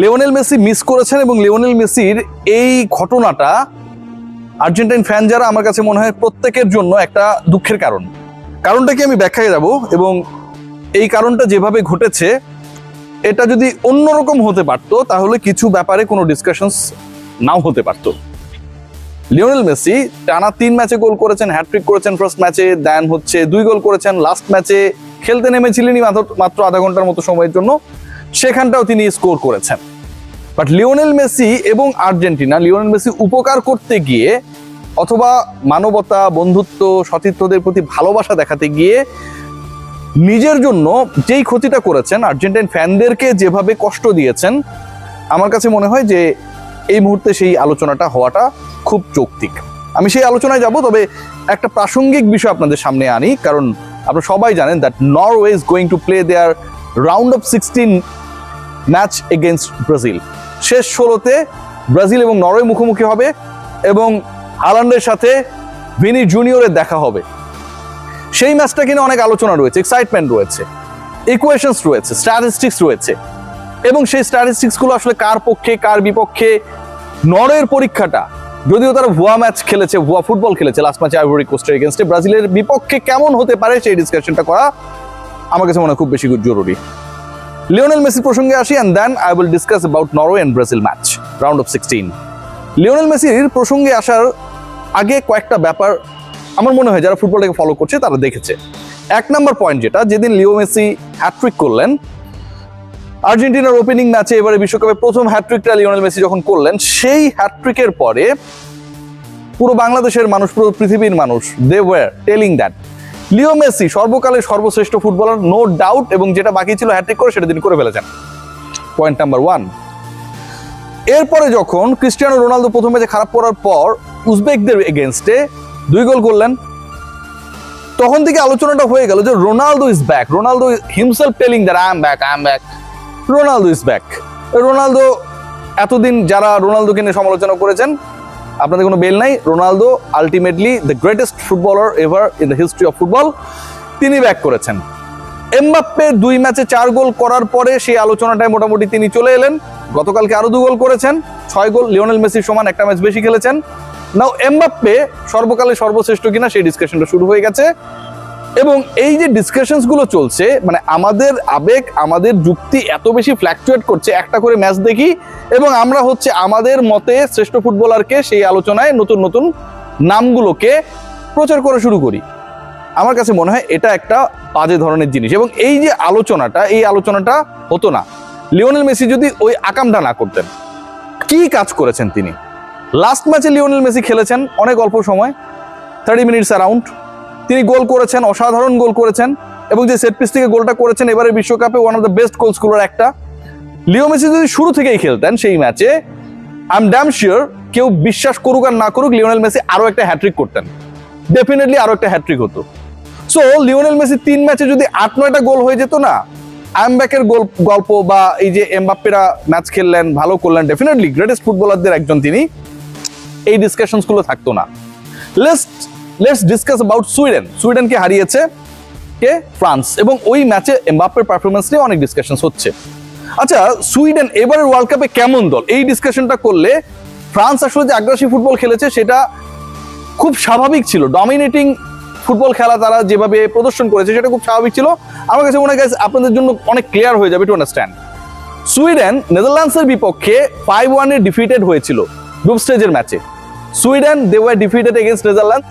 Lionel Messi miss করেছেন এবং Lionel মেসির এই ঘটনাটা আর্জেন্টাইন ফ্যান যারা, আমার কাছে মনে হয় প্রত্যেকের জন্য একটা দুঃখের কারণ। কারণটা কি আমি ব্যাখ্যায় যাব, এবং এই কারণটা যেভাবে ঘটেছে এটা যদি অন্যরকম হতে পারতো তাহলে কিছু ব্যাপারে কোনো ডিসকাশনস নাও হতে পারতো। লিওনেল মেসি টানা 3 ম্যাচে গোল করেছেন, হ্যাট্রিক করেছেন ফার্স্ট ম্যাচে, দেন 2 গোল করেছেন লাস্ট ম্যাচে। খেলতে নেমেছিলেনই মাত্র আধা ঘন্টার মতো সময়ের জন্য, সেখানটাও তিনি স্কোর করেছেন। বাট লিওনেল মেসি এবং আর্জেন্টিনা, লিওনেল মেসি উপকার করতে গিয়ে অথবা মানবতা, বন্ধুত্ব, সতীর্থদের প্রতি ভালোবাসা দেখাতে গিয়ে নিজের জন্য যেই ক্ষতিটা করেছেন, আর্জেন্টাইন ফ্যানদেরকে যেভাবে কষ্ট দিয়েছেন, আমার কাছে মনে হয় যে এই মুহূর্তে সেই আলোচনাটা হওয়াটা খুব যৌক্তিক। আমি সেই আলোচনায় যাব, তবে একটা প্রাসঙ্গিক বিষয় আপনাদের সামনে আনি, কারণ আপনারা সবাই জানেন that Norway is going to play there round of 16 match against Brazil. শেষ 16তে ব্রাজিল এবং নরওয়ে মুখোমুখি হবে এবং হালান্ডের সাথে ভিনি জুনিয়রের দেখা হবে। সেই ম্যাচটা কিনে অনেক আলোচনা রয়েছে, এক্সাইটমেন্ট রয়েছে, ইকুয়েশনস রয়েছে, স্ট্যাটিস্টিক্স রয়েছে, এবং সেই স্ট্যাটিস্টিক্সগুলো আসলে কার পক্ষে কার বিপক্ষে। নরওয়ের পরীক্ষাটা, যদিও তারা ভুয়া ম্যাচ খেলেছে, ভুয়া ফুটবল খেলেছে লাস্ট ম্যাচে আইভরি কোস্টের এগেইনস্টে, ব্রাজিলের বিপক্ষে কেমন হতে পারে সেই ডিসকাশনটা করা আমার কাছে মনে হয় খুব বেশি জরুরি। লিওনেল মেসি প্রসঙ্গে আসি, and then I will discuss about Norway and Brazil match round of 16। Lionel মেসির প্রসঙ্গে আসার আগে কয়েকটা ব্যাপার আমার মনে হয় যারা ফুটবলটাকে ফলো করছে তারা দেখেছে। 1 নম্বর পয়েন্ট, যেটা যেদিন লিও মেসি হ্যাট্রিক করলেন আর্জেন্টিনার ওপেনিং ম্যাচে, এবারে বিশ্বকাপে প্রথম হ্যাট্রিকটা লিওনেল মেসি যখন করলেন, সেই হ্যাট্রিকের পরে পুরো বাংলাদেশের মানুষ, পুরো পৃথিবীর মানুষ, they were telling that Leo Messi সর্বকালের সর্বশ্রেষ্ঠ ফুটবলার, নো ডাউট, এবং যেটা বাকি ছিল হ্যাট্রিক করে সেটা তিনি করে ফেলেছেন। Point number 1। এরপরে যখন ক্রিস্টিয়ানো রোনালদো প্রথম ম্যাচে খারাপ করার পর উজবেকদের এগেইনস্টে 2 গোল করলেন, তখন থেকে আলোচনাটা হয়ে গেল যে Ronaldo is back, Ronaldo himself telling that I am back, Ronaldo is back. Ronaldo, এতদিন যারা রোনালদোকে নিয়ে সমালোচনা করেছেন, আপনাদের কোনো বেল নাই, Ronaldo ultimately the greatest footballer ever in the history of football, তিনি ব্যাক করেছেন। এমবাপ্পে 2 ম্যাচে 4 গোল করার পরে সেই আলোচনাটায় মোটামুটি তিনি চলে এলেন। গতকালকে আরো 2 গোল করেছেন, 6 গোল, লিওনেল মেসির সমান একটা ম্যাচ বেশি খেলেছেন। নাও এমবাপ্পে সর্বকালের সর্বশ্রেষ্ঠ কিনা সেই ডিসকাশনটা শুরু হয়ে গেছে, এবং এই যে ডিসকাশনস গুলো চলছে, মানে আমাদের আবেগ, আমাদের যুক্তি এত বেশি ফ্ল্যাকচুয়েট করছে, একটা করে ম্যাচ দেখি এবং আমরা হচ্ছে আমাদের মতে শ্রেষ্ঠ ফুটবলারকে সেই আলোচনায় নতুন নতুন নামগুলোকে প্রচার করা শুরু করি। আমার কাছে মনে হয় এটা একটা বাজে ধরনের জিনিস, এবং এই যে আলোচনাটা, এই আলোচনাটা হতো না লিওনেল মেসি যদি ওই আকামটা না করতেন। কি কাজ করেছেন তিনি! লাস্ট ম্যাচে লিওনেল মেসি খেলেছেন অনেক অল্প সময়, 30 মিনিটস অ্যারাউন্ড, তিনি গোল করেছেন, অসাধারণ গোল করেছেন, এবং যে সেট পিস থেকে গোলটা করেছেন এবারে বিশ্বকাপে one of the best goal scorer একটা। লিও মেসি যদি শুরু থেকেই খেলতেন সেই ম্যাচে, আই এম ড্যাম শিওর, কেউ বিশ্বাস করুক আর না করুক, লিওনেল মেসি আরো একটা হ্যাট্রিক করতেন, ডেফিনেটলি আরো একটা হ্যাট্রিক হতো। সো লিওনেল মেসি 3 ম্যাচে যদি 8-9টা গোল হয়ে যেত না, আই এম ব্যাকের গল্প বা এই যে এমবাপ্পেরা ম্যাচ খেললেন, ভালো করলেন, ডেফিনেটলি গ্রেটেস্ট ফুটবলারদের একজন তিনি, এই ডিসকাশনস গুলো থাকতো না। Let's discuss about Sweden. সুইডেনকে হারিয়েছে কে? ফ্রান্স, এবং ওই ম্যাচে এমবাপ্পের পারফরমেন্স নিয়ে অনেক ডিসকাশনস হচ্ছে। আচ্ছা, সুইডেন এবারের ওয়ার্ল্ড কাপে কেমন দল, এই ডিসকাশনটা করলে ফ্রান্স আসলে যে আগ্রাসী ফুটবল খেলেছে সেটা খুব স্বাভাবিক ছিল, ডমিনেটিং ফুটবল খেলা তারা যেভাবে প্রদর্শন করেছে সেটা খুব স্বাভাবিক ছিল। আমার কাছে মনে হয় আপনাদের জন্য অনেক ক্লিয়ার হয়ে যাবে টু আন্ডারস্ট্যান্ড। সুইডেন নেদারল্যান্ডসের বিপক্ষে 5-1 ডিফিটেড হয়েছিল গ্রুপ স্টেজের ম্যাচে। Sweden, they were defeated against Netherlands.